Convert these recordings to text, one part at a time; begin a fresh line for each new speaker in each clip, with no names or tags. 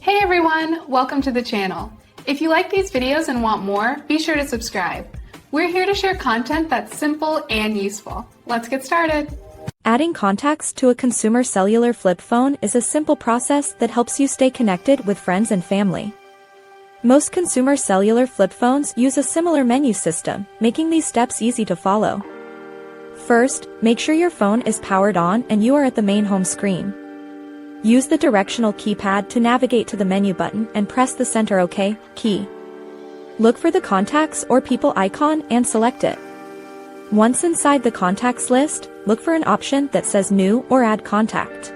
Hey everyone, welcome to the channel. If you like these videos and want more, be sure to subscribe. We're here to share content that's simple and useful. Let's get started.
Adding contacts to a consumer cellular flip phone is a simple process that helps you stay connected with friends and family. Most consumer cellular flip phones use a similar menu system, making these steps easy to follow. First, make sure your phone is powered on and you are at the main home screen. Use the directional keypad to navigate to the menu button and press the center OK key. Look for the contacts or people icon and select it. Once inside the contacts list, look for an option that says New or Add Contact.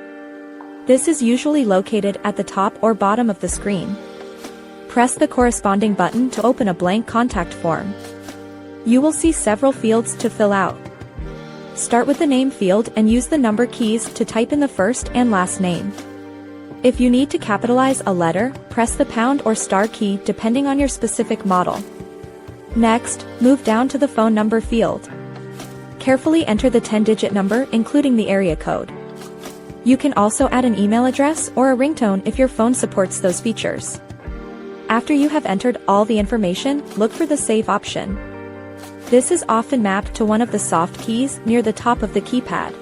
This is usually located at the top or bottom of the screen. Press the corresponding button to open a blank contact form. You will see several fields to fill out. Start with the name field and use the number keys to type in the first and last name. If you need to capitalize a letter, press the pound or star key depending on your specific model. Next, move down to the phone number field. Carefully enter the 10-digit number including the area code. You can also add an email address or a ringtone if your phone supports those features. After you have entered all the information, look for the Save option. This is often mapped to one of the soft keys near the top of the keypad.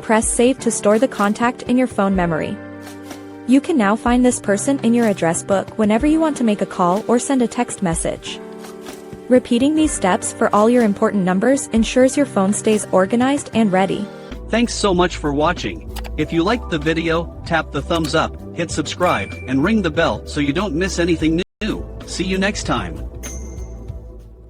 Press Save to store the contact in your phone memory. You can now find this person in your address book whenever you want to make a call or send a text message. Repeating these steps for all your important numbers ensures your phone stays organized and ready.
Thanks so much for watching. If you liked the video, tap the thumbs up, hit subscribe, and ring the bell so you don't miss anything new. See you next time.